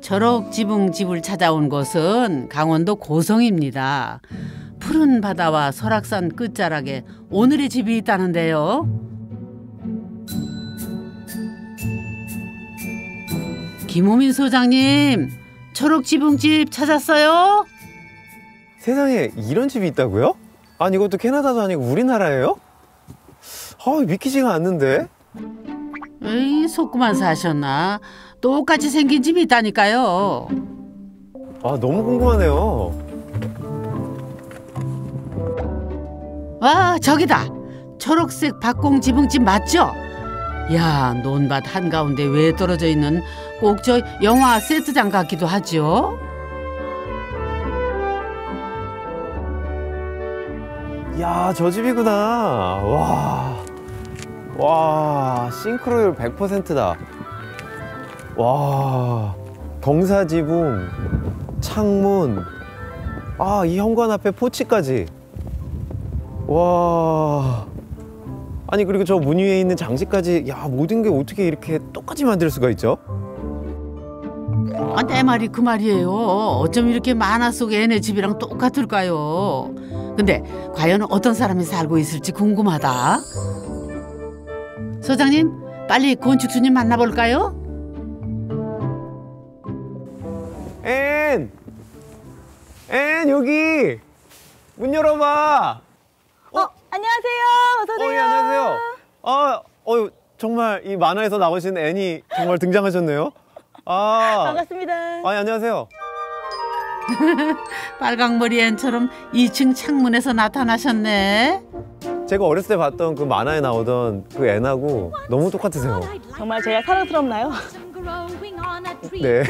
초록 지붕 집을 찾아온 곳은 강원도 고성입니다. 푸른 바다와 설악산 끝자락에 오늘의 집이 있다는데요. 김호민 소장님, 초록 지붕집 찾았어요? 세상에 이런 집이 있다고요? 아니 이것도 캐나다도 아니고 우리나라예요? 믿기지가 않는데. 에이, 속구만 사셨나? 똑같이 생긴 집이 있다니까요. 너무 궁금하네요. 와, 저기다. 초록색 박공 지붕집 맞죠? 야, 논밭 한가운데 왜 떨어져 있는 꼭 저 영화 세트장 같기도 하죠. 야, 저 집이구나. 와, 싱크로율 100%다. 와, 경사지붕, 창문, 이 현관 앞에 포치까지. 와, 아니 그리고 저 문 위에 있는 장식까지, 모든 게 어떻게 이렇게 똑같이 만들 수가 있죠? 내 말이 그 말이에요. 어쩜 이렇게 만화 속 애네 집이랑 똑같을까요? 근데 과연 어떤 사람이 살고 있을지 궁금하다. 소장님, 빨리 건축주님 만나볼까요? 앤 여기 문 열어봐. 안녕하세요. 어서 오세요. 예, 안녕하세요. 정말 이 만화에서 나오신 앤이 정말 등장하셨네요. 반갑습니다. 안녕하세요. 빨강머리 앤처럼 2층 창문에서 나타나셨네. 제가 어렸을 때 봤던 그 만화에 나오던 그 앤하고 너무 똑같으세요. 정말 제가 사랑스럽나요? 네.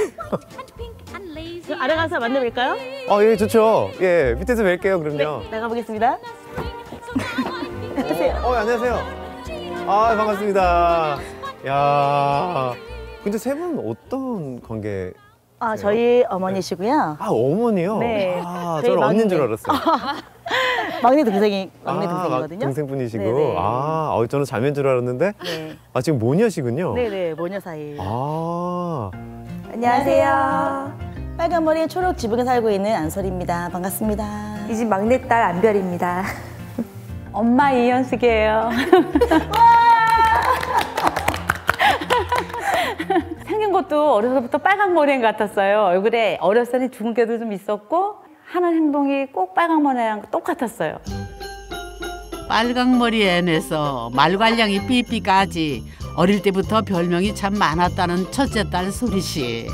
아래 가서 만나볼까요? 예, 좋죠. 예, 밑에서 뵐게요, 그럼요. 네, 나가보겠습니다. 안녕하세요. 안녕하세요. 반갑습니다. 야, 근데 세 분 어떤 관계? 저희 어머니시고요. 어머니요? 네. 저는 언니인 줄 알았어요. 막내 동생이거든요. 동생분이시고. 네네. 저는 자매인 줄 알았는데. 네. 지금 모녀시군요. 네네, 모녀 사이. 안녕하세요. 빨간 머리에 초록 지붕에 살고 있는 안설입니다. 반갑습니다. 이 집 막내딸 안별입니다. 엄마 이현숙이에요. 생긴 것도 어려서부터 빨강 머리엔 같았어요. 얼굴에 어렸을 때는 주근깨도 좀 있었고 하는 행동이 꼭 빨강 머리랑 똑같았어요. 빨강머리 앤에서 말괄량이 삐삐까지 어릴 때부터 별명이 참 많았다는 첫째 딸 소리씨.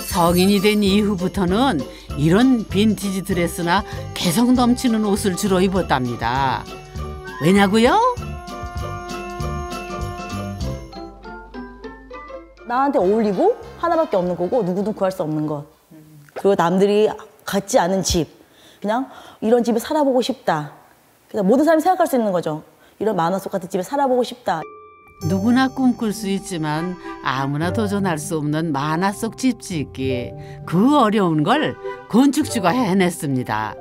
성인이 된 이후부터는 이런 빈티지 드레스나 개성 넘치는 옷을 주로 입었답니다. 왜냐고요? 나한테 어울리고 하나밖에 없는 거고 누구든 구할 수 없는 것. 그리고 남들이 갖지 않은 집. 그냥 이런 집에 살아보고 싶다. 그냥 모든 사람이 생각할 수 있는 거죠. 이런 만화 속 같은 집에 살아보고 싶다. 누구나 꿈꿀 수 있지만 아무나 도전할 수 없는 만화 속 집 짓기. 그 어려운 걸 건축주가 해냈습니다.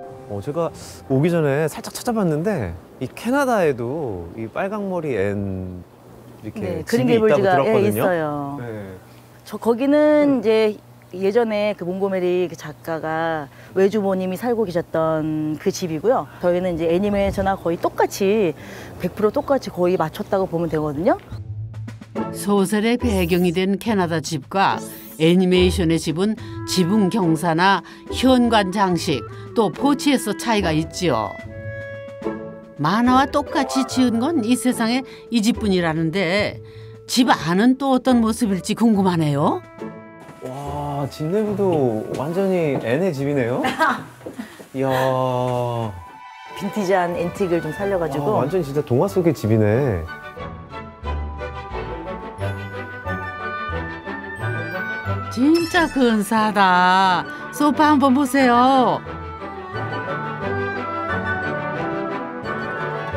제가 오기 전에 살짝 찾아봤는데 이 캐나다에도 이 빨강머리 앤 이렇게 그린 집이 있다고 게이블즈가 들었거든요. 있어요. 네. 거기는 이제 예전에 그 몽고메리 그 작가가 외주모님이 살고 계셨던 그 집이고요. 저희는 이제 애니메이션과 거의 똑같이 100% 똑같이 거의 맞췄다고 보면 되거든요. 소설의 배경이 된 캐나다 집과 애니메이션의 집은 지붕 경사나 현관 장식 또 포치에서 차이가 있지요. 만화와 똑같이 지은 건 이 세상에 이 집뿐이라는데 집 안은 또 어떤 모습일지 궁금하네요. 와, 집 내부도 완전히 앤의 집이네요. 이야, 빈티지한 앤틱을 좀 살려가지고. 완전 진짜 동화 속의 집이네. 진짜 근사하다. 소파 한번 보세요.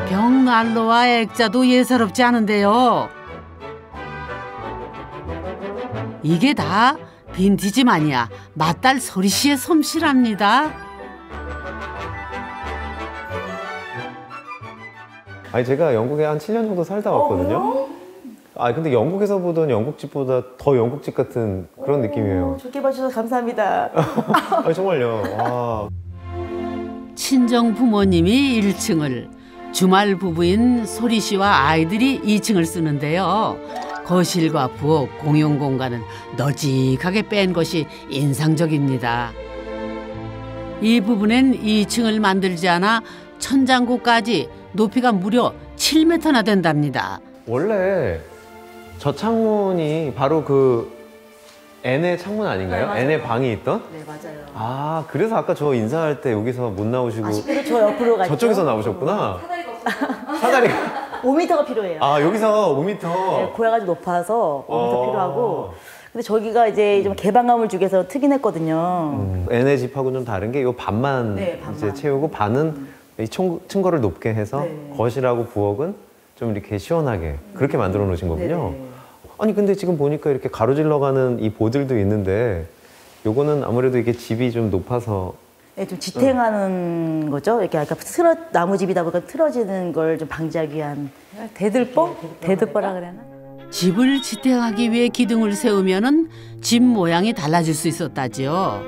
벽난로와 액자도 예사롭지 않은데요. 이게 다 빈티지 마니아 맏딸 소리 씨의 솜씨랍니다. 제가 영국에 한 7년 정도 살다 왔거든요. 아 근데 영국에서 보던 영국집보다 더 영국집 같은 그런 느낌이에요. 좋게 봐주셔서 감사합니다. 아, 정말요. 와. 친정 부모님이 1층을, 주말 부부인 소리 씨와 아이들이 2층을 쓰는데요. 거실과 부엌 공용 공간은 널찍하게 뺀 것이 인상적입니다. 이 부분엔 2층을 만들지 않아 천장고까지 높이가 무려 7m나 된답니다. 원래 저 창문이 바로 그 N의 창문 아닌가요? 네, N의 방이 있던? 네, 맞아요. 아 그래서 아까 저 인사할 때 여기서 못 나오시고 아쉽게도 저 옆으로 갔죠. 저쪽에서 나오셨구나. 사다리가 5m가 필요해요. 아 여기서 5m. 네, 고야가 좀 높아서 5m 필요하고. 근데 저기가 이제 좀 개방감을 주기 위해서 트긴 했거든요. N의 집하고 좀 다른 게 이 반만, 네, 반만. 이제 채우고 반은 이 층고를 높게 해서 네. 거실하고 부엌은 좀 이렇게 시원하게 그렇게 만들어 놓으신 거군요. 네네. 아니 근데 지금 보니까 이렇게 가로질러 가는 이 보들도 있는데 요거는 아무래도 이게 집이 좀 높아서 네, 좀 지탱하는 거죠. 이렇게 아까 나무집이다 보니까 틀어지는 걸 좀 방지하기 위한 대들보? 대들보라 그래나? 집을 지탱하기 위해 기둥을 세우면은 집 모양이 달라질 수 있었다지요.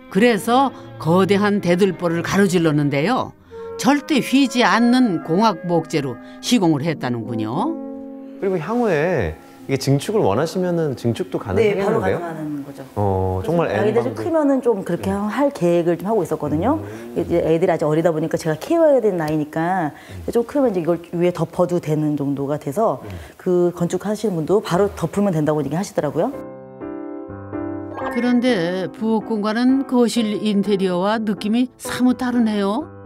그래서 거대한 대들보를 가로질렀는데요. 절대 휘지 않는 공학 목재로 시공을 했다는군요. 그리고 향후에 이게 증축을 원하시면은 증축도 네, 가능하겠는데요? 바로 가능한 거죠. 정말 아이들 좀 N방도 크면은 좀 그렇게 할 계획을 좀 하고 있었거든요. 이제 애들이 아직 어리다 보니까 제가 케어해야 되는 나이니까 좀 크면 이제 이걸 위에 덮어도 되는 정도가 돼서 그 건축하시는 분도 바로 덮으면 된다고 얘기하시더라고요. 그런데 부엌 공간은 거실 인테리어와 느낌이 사뭇 다르네요.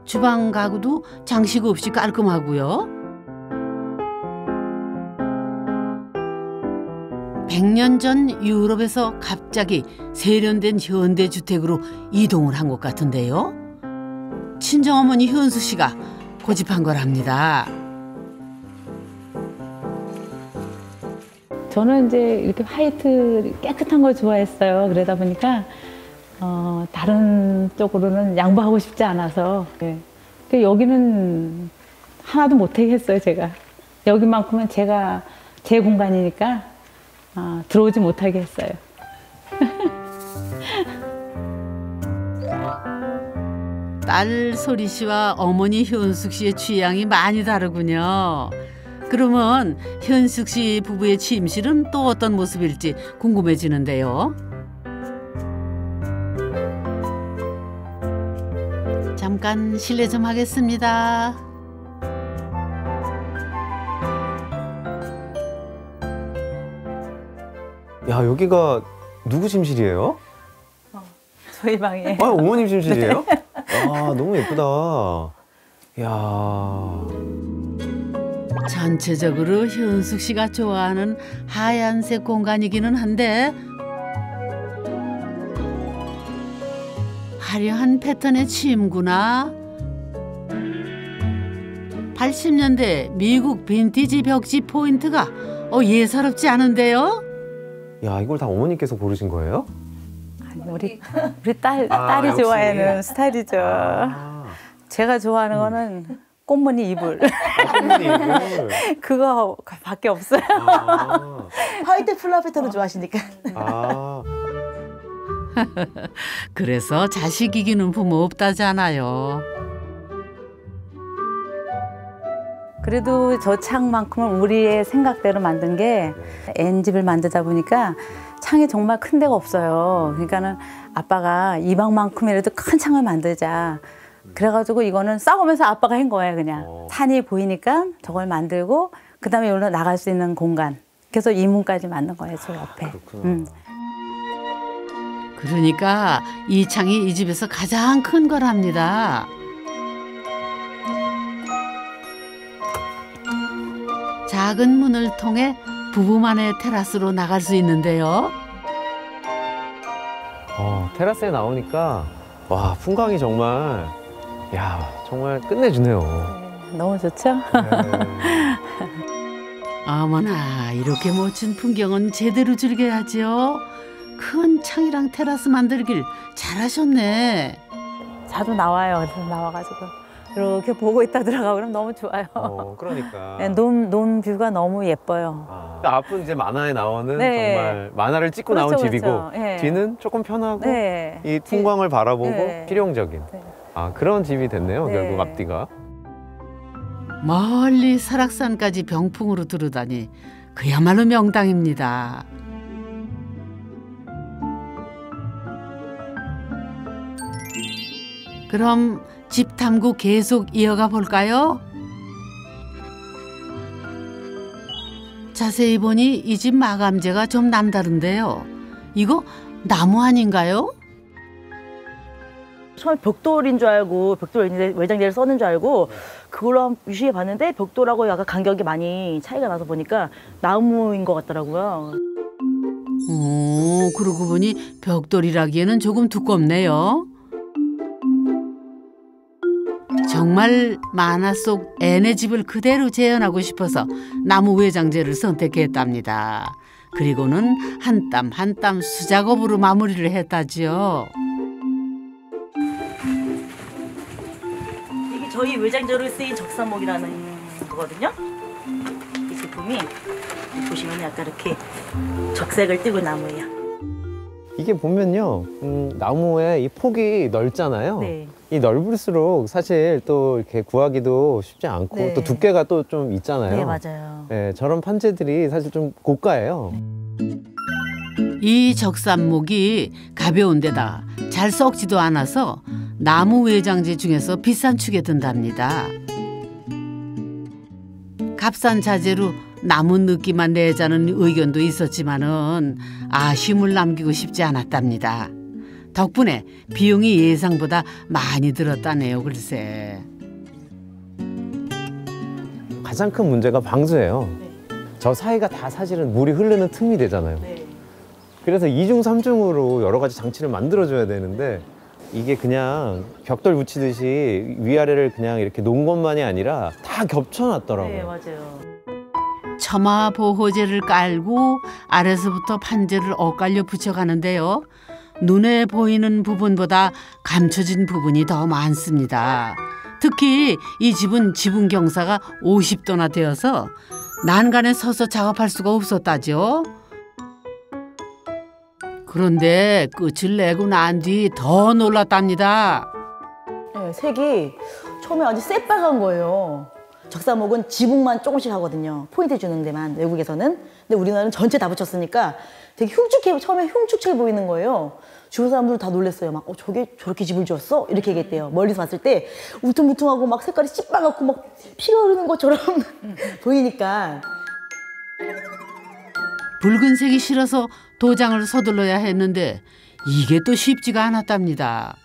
주방 가구도 장식 없이 깔끔하고요. 100년 전 유럽에서 갑자기 세련된 현대 주택으로 이동을 한 것 같은데요. 친정어머니 현수 씨가 고집한 거랍니다. 저는 이제 이렇게 화이트 깨끗한 걸 좋아했어요. 그러다 보니까 다른 쪽으로는 양보하고 싶지 않아서 여기는 하나도 못하게 했어요. 제가 여기만큼은 제가 제 공간이니까 들어오지 못하게 했어요. 딸 소리 씨와 어머니 현숙 씨의 취향이 많이 다르군요. 그러면 현숙 씨 부부의 침실은 또 어떤 모습일지 궁금해지는데요. 잠깐 실례 좀 하겠습니다. 야 여기가 누구 침실이에요? 저희 방에. 아 어머님 침실이에요? 아 너무 예쁘다. 야. 전체적으로 현숙 씨가 좋아하는 하얀색 공간이기는 한데 화려한 패턴의 침구나 80년대 미국 빈티지 벽지 포인트가 예사롭지 않은데요? 야 이걸 다 어머니께서 고르신 거예요? 아니, 우리 딸이 역시. 좋아하는 스타일이죠. 제가 좋아하는 거는 꽃무늬 이불. 어머니 이걸. 그거밖에 없어요. 화이트 플라 패턴을 좋아하시니까. 그래서 자식 이기는 부모 없다잖아요. 그래도 저 창만큼은 우리의 생각대로 만든 게 N집을 만들다 보니까 창이 정말 큰 데가 없어요. 그러니까는 아빠가 이 방만큼이라도 큰 창을 만들자. 그래가지고 이거는 싸우면서 아빠가 한 거예요, 그냥. 산이 보이니까 저걸 만들고 그다음에 여기로 나갈 수 있는 공간. 그래서 이 문까지 만든 거예요, 저 옆에. 그러니까 이 창이 이 집에서 가장 큰 거랍니다. 작은 문을 통해 부부만의 테라스로 나갈 수 있는데요. 테라스에 나오니까 와 풍광이 정말 정말 끝내주네요. 너무 좋죠? 네. 어머나 이렇게 멋진 풍경은 제대로 즐겨야죠. 큰 창이랑 테라스 만들길 잘하셨네. 자주 나와요. 그래서 나와가지고 이렇게 보고 있다 들어가고 그러면 너무 좋아요. 그러니까. 네, 논 뷰가 너무 예뻐요. 앞은 이제 만화에 나오는 네. 정말 만화를 찍고 그렇죠, 나온 집이고 그렇죠. 네. 뒤는 조금 편하고 네. 이 풍광을 바라보고 네. 실용적인 네. 그런 집이 됐네요. 네. 결국 앞뒤가. 멀리 설악산까지 병풍으로 두르다니 그야말로 명당입니다. 그럼 집 탐구 계속 이어가 볼까요? 자세히 보니 이 집 마감재가 좀 남다른데요. 이거 나무 아닌가요? 처음에 벽돌인 줄 알고 벽돌 외장재를 써는 줄 알고 그걸로 한번 유심히 봤는데 벽돌하고 약간 간격이 많이 차이가 나서 보니까 나무인 것 같더라고요. 오, 그러고 보니 벽돌이라기에는 조금 두껍네요. 정말 만화 속 앤의 집을 그대로 재현하고 싶어서 나무 외장재를 선택했답니다. 그리고는 한 땀 한 땀 수작업으로 마무리를 했다지요. 이게 저희 외장재로 쓰인 적산목이라는 거거든요. 이 제품이 보시면 약간 이렇게 적색을 띠고 나무예요. 이게 보면요, 나무의 이 폭이 넓잖아요. 네. 이 넓을수록 사실 또 이렇게 구하기도 쉽지 않고 네. 또 두께가 또 좀 있잖아요. 네, 맞아요. 네, 저런 판재들이 사실 좀 고가예요. 이 적산목이 가벼운 데다 잘 썩지도 않아서 나무 외장재 중에서 비싼 축에 든답니다. 값싼 자재로 나무 느낌만 내자는 의견도 있었지만은 아쉬움을 남기고 싶지 않았답니다. 덕분에 비용이 예상보다 많이 들었다네요, 글쎄. 가장 큰 문제가 방수예요. 네. 저 사이가 다 사실은 물이 흐르는 틈이 되잖아요. 네. 그래서 이중 삼중으로 여러 가지 장치를 만들어줘야 되는데 이게 그냥 벽돌 붙이듯이 위아래를 그냥 이렇게 놓은 것만이 아니라 다 겹쳐놨더라고요. 네, 맞아요. 처마 보호제를 깔고 아래서부터 판재를 엇갈려 붙여가는데요. 눈에 보이는 부분보다 감춰진 부분이 더 많습니다. 특히 이 집은 지붕 경사가 50도나 되어서 난간에 서서 작업할 수가 없었다죠. 그런데 끝을 내고 난 뒤 더 놀랐답니다. 네, 색이 처음에 아주 새빨간 거예요. 적사목은 지붕만 조금씩 하거든요. 포인트 주는 데만, 외국에서는. 근데 우리나라는 전체 다 붙였으니까 되게 처음에 흉측해 보이는 거예요. 주변 사람들 다 놀랐어요. 막, 저게 저렇게 집을 지었어? 이렇게 얘기했대요. 멀리서 봤을 때 울퉁불퉁하고 막 색깔이 씨빨갛고 막 피가 흐르는 것처럼 보이니까. 붉은색이 싫어서 도장을 서둘러야 했는데 이게 또 쉽지가 않았답니다.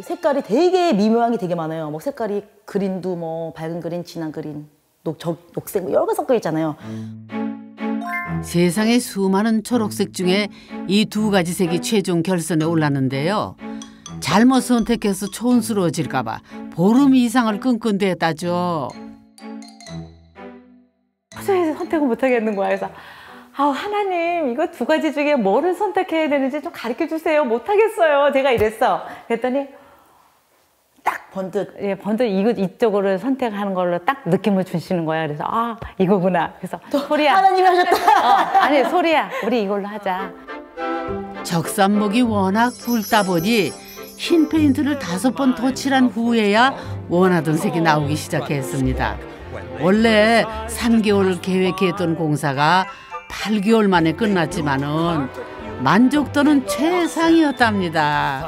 색깔이 되게 미묘한 게 되게 많아요. 뭐 색깔이 그린도 뭐 밝은 그린, 진한 그린, 녹색 뭐 여러 개 섞여 있잖아요. 세상에 수많은 초록색 중에 이 두 가지 색이 최종 결선에 올랐는데요. 잘못 선택해서 촌스러워질까 봐 보름 이상을 끙끙댔다죠. 도저히 선택을 못 하겠는 거야. 그래서 하나님 이거 두 가지 중에 뭐를 선택해야 되는지 좀 가르쳐 주세요. 못 하겠어요. 제가 이랬어. 그랬더니 딱 번뜩. 예, 번뜩 이쪽으로 선택하는 걸로 딱 느낌을 주시는 거야. 그래서 이거구나. 그래서 소리야. 하나님이 하셨다. 아니 소리야. 우리 이걸로 하자. 적산목이 워낙 붉다 보니 흰 페인트를 5번 덧칠한 후에야 원하던 색이 나오기 시작했습니다. 원래 3개월 계획했던 공사가 8개월 만에 끝났지만은 만족도는 최상이었답니다.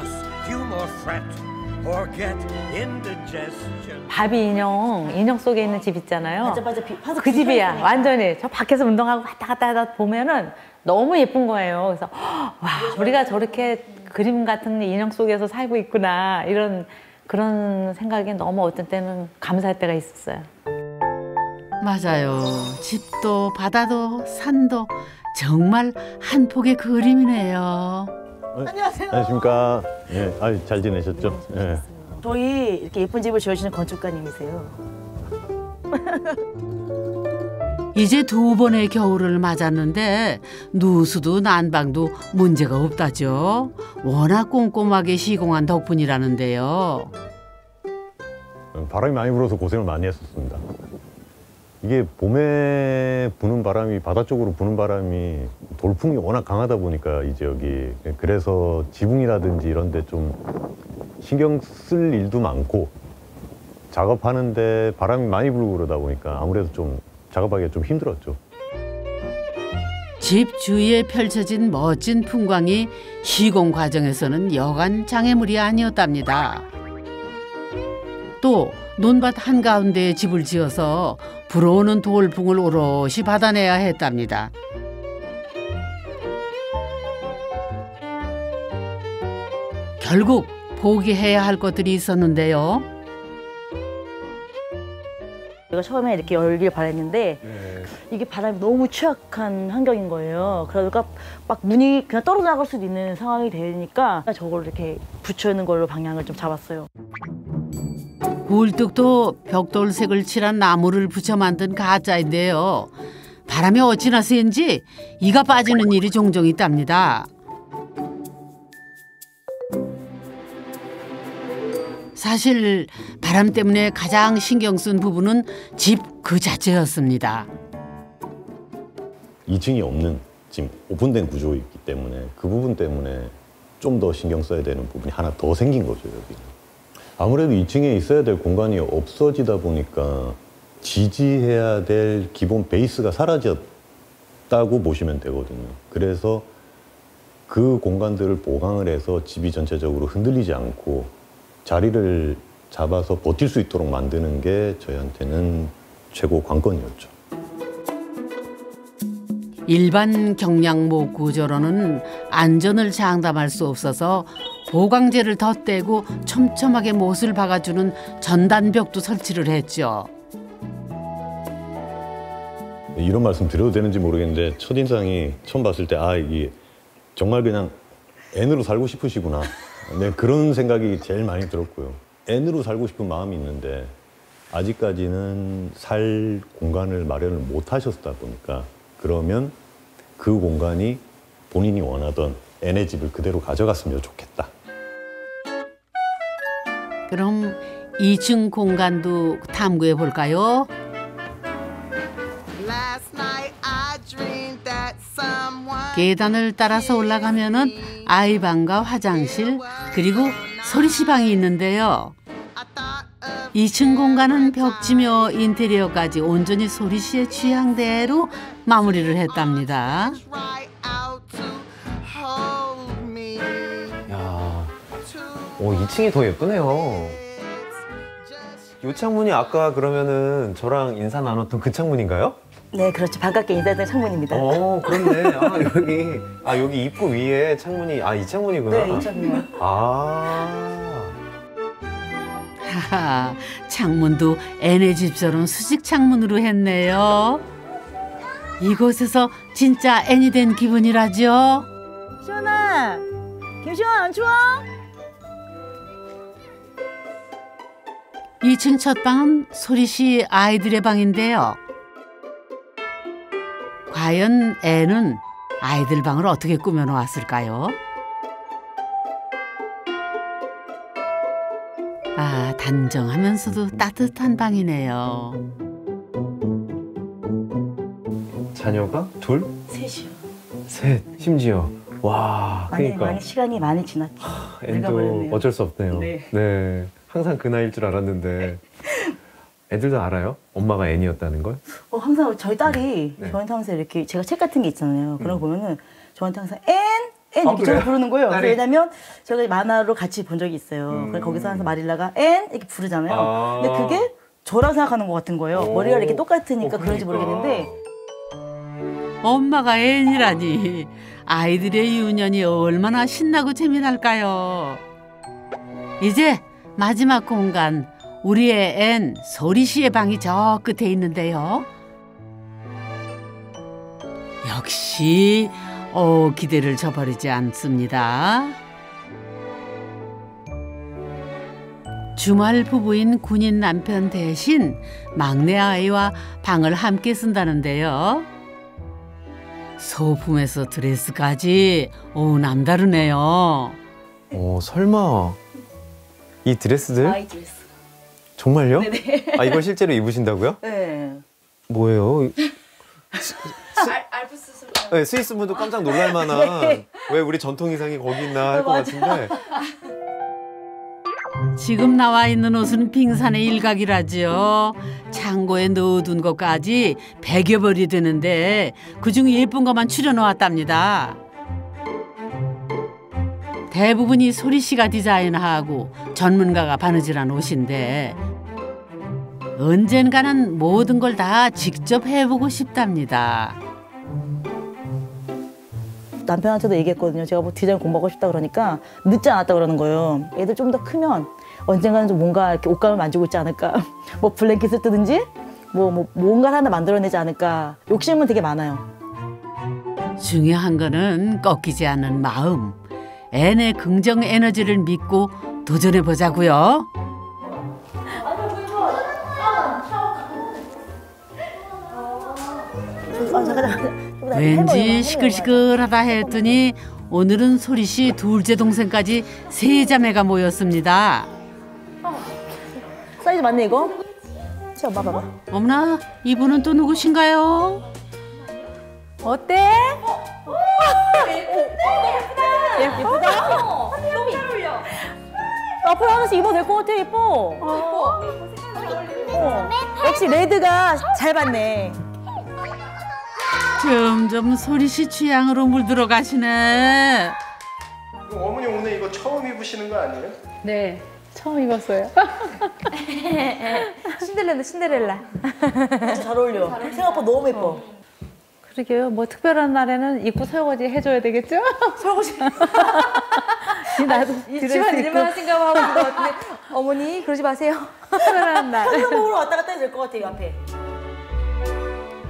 바비 인형 속에 있는 집 있잖아요. 맞아. 그 집이야. 완전히 저 밖에서 운동하고 왔다 갔다 하다 보면은 너무 예쁜 거예요. 그래서 와, 우리가 저렇게 그림 같은 인형 속에서 살고 있구나. 그런 생각이 너무 어떤 때는 감사할 때가 있었어요. 맞아요. 집도 바다도 산도 정말 한 폭의 그림이네요. 안녕하세요. 안녕하십니까. 예, 잘 지내셨죠? 예. 저희 이렇게 예쁜 집을 지어주시는 건축가님이세요. 이제 2번의 겨울을 맞았는데 누수도 난방도 문제가 없다죠. 워낙 꼼꼼하게 시공한 덕분이라는데요. 바람이 많이 불어서 고생을 많이 했었습니다. 이게 봄에 부는 바람이, 바다 쪽으로 부는 바람이 돌풍이 워낙 강하다 보니까 이 지역이, 그래서 지붕이라든지 이런 데 좀 신경 쓸 일도 많고, 작업하는데 바람이 많이 불고 그러다 보니까 아무래도 좀 작업하기가 좀 힘들었죠. 집 주위에 펼쳐진 멋진 풍광이 시공 과정에서는 여간 장애물이 아니었답니다. 또 논밭 한가운데에 집을 지어서 불어오는 돌풍을 오롯이 받아내야 했답니다. 결국 포기해야 할 것들이 있었는데요. 제가 처음에 이렇게 열길 바랬는데 이게 바람이 너무 취약한 환경인 거예요. 그러니까 막 문이 그냥 떨어져 나갈 수도 있는 상황이 되니까 저걸 이렇게 붙여있는 걸로 방향을 좀 잡았어요. 굴뚝도 벽돌색을 칠한 나무를 붙여 만든 가짜인데요. 바람이 어찌나 센지 이가 빠지는 일이 종종 있답니다. 사실 바람 때문에 가장 신경 쓴 부분은 집 그 자체였습니다. 2층이 없는 지금 오픈된 구조이기 때문에 그 부분 때문에 좀 더 신경 써야 되는 부분이 하나 더 생긴 거죠, 여기는. 아무래도 2층에 있어야 될 공간이 없어지다 보니까 지지해야 될 기본 베이스가 사라졌다고 보시면 되거든요. 그래서 그 공간들을 보강을 해서 집이 전체적으로 흔들리지 않고 자리를 잡아서 버틸 수 있도록 만드는 게 저희한테는 최고 관건이었죠. 일반 경량목 구조로는 안전을 장담할 수 없어서 보강재를 덧대고 촘촘하게 못을 박아주는 전단벽도 설치를 했죠. 이런 말씀 드려도 되는지 모르겠는데 첫인상이 처음 봤을 때 이게 정말 그냥 N으로 살고 싶으시구나. 네, 그런 생각이 제일 많이 들었고요. N으로 살고 싶은 마음이 있는데 아직까지는 살 공간을 마련을 못 하셨다 보니까 그러면 그 공간이 본인이 원하던 N의 집을 그대로 가져갔으면 좋겠다. 그럼 2층 공간도 탐구해 볼까요? 계단을 따라서 올라가면은 아이방과 화장실 그리고 소리시방이 있는데요. 2층 공간은 벽지며 인테리어까지 온전히 소리씨의 취향대로 마무리를 했답니다. 야, 2층이 더 예쁘네요. 이 창문이 아까 그러면은 저랑 인사 나눴던 그 창문인가요? 네, 그렇죠. 반갑게 인사드린 창문입니다. 그렇네. 여기 입구 위에 창문이, 이 창문이구나. 네, 이 창문. 하하, 창문도 N의 집처럼 수직 창문으로 했네요. 이곳에서 진짜 N이 된 기분이라죠. 시원아, 김시원 안 추워? 2층 첫 방은 소리씨 아이들의 방인데요. 과연 N은 아이들 방을 어떻게 꾸며놓았을까요? 단정하면서도 따뜻한 방이네요. 자녀가 둘? 셋이요. 셋, 심지어. 와, 그러니까. 많이 시간이 많이 지났죠. N도 어쩔 수 없네요. 네. 항상 그 나이일 줄 알았는데. 애들도 알아요? 엄마가 N이었다는 걸? 항상 저희 딸이 네. 저한테 항상 이렇게 제가 책 같은 게 있잖아요. 그런 거 보면은 저한테 항상 N 이렇게 그래요? 저를 부르는 거예요. 딸이? 왜냐면 제가 만화로 같이 본 적이 있어요. 그래서 거기서 항상 마릴라가 N 이렇게 부르잖아요. 근데 그게 저랑 생각하는 것 같은 거예요. 머리가 이렇게 똑같으니까 그런지 모르겠는데. 엄마가 N이라니 아이들의 유년이 얼마나 신나고 재미날까요. 이제 마지막 공간 우리의 N 소리씨의 방이 저 끝에 있는데요. 역시 기대를 저버리지 않습니다. 주말 부부인 군인 남편 대신 막내 아이와 방을 함께 쓴다는데요. 소품에서 드레스까지 남다르네요. 설마 이 드레스들? 아이 드레스. 정말요? 네네. 아, 이걸 실제로 입으신다고요? 네. 뭐예요? 알프스 스무. 네, 스위스 분도 깜짝 놀랄 만한 네. 왜 우리 전통 의상이 거기 있나 할 것 같은데. 지금 나와 있는 옷은 빙산의 일각이라지요. 창고에 넣어둔 것까지 100여 벌이 되는데 그중 예쁜 것만 추려놓았답니다. 대부분이 소리 씨가 디자인하고 전문가가 바느질한 옷인데 언젠가는 모든 걸 다 직접 해보고 싶답니다. 남편한테도 얘기했거든요. 제가 뭐 디자인 공부하고 싶다 그러니까 늦지 않았다 그러는 거예요. 애들 좀 더 크면 언젠가는 좀 뭔가 이렇게 옷감을 만지고 있지 않을까. 뭐 블랭킷을 뜨든지 뭐 뭔가 하나 만들어내지 않을까. 욕심은 되게 많아요. 중요한 거는 꺾이지 않는 마음. 앤의 긍정 에너지를 믿고 도전해 보자고요. 왠지 시끌시끌하다 했더니 오늘은 소리 씨 둘째 동생까지 세 자매가 모였습니다. 사이즈 맞네 이거? 자, 봐봐. 어머나, 이분은 또 누구신가요? 어때? 예쁘다. 너무 잘 어울려. 앞으로 하나씩 입어도 될 것 같아. 예뻐. 역시 레드가 잘 봤네. 점점 소리 씨 취향으로 물들어 가시네. 어머니 오늘 이거 처음 입으시는 거 아니에요? 네, 처음 입었어요. 신데렐라. 진짜 잘 어울려. 생각보다 너무 예뻐. 그러게요. 뭐 특별한 날에는 입고 설거지 해줘야 되겠죠? 설거지. 나도 집안 일만 하신가 봐 하고 있는 것 같은데 어머니 그러지 마세요. 특별한 날. 한국으로 왔다 갔다 해도 될 것 같아요 앞에.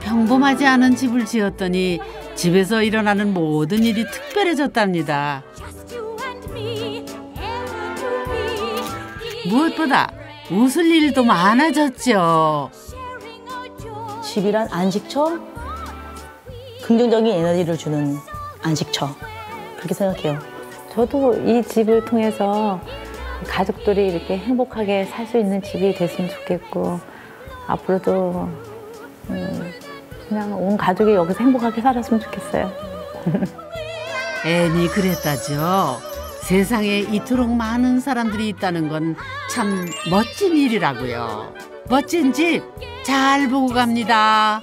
평범하지 않은 집을 지었더니 집에서 일어나는 모든 일이 특별해졌답니다. 무엇보다 웃을 일도 많아졌죠. 집이란 안식처, 긍정적인 에너지를 주는 안식처 그렇게 생각해요. 저도 이 집을 통해서 가족들이 이렇게 행복하게 살 수 있는 집이 됐으면 좋겠고 앞으로도 그냥 온 가족이 여기서 행복하게 살았으면 좋겠어요. 앤이 그랬다죠. 세상에 이토록 많은 사람들이 있다는 건 참 멋진 일이라고요. 멋진 집 잘 보고 갑니다.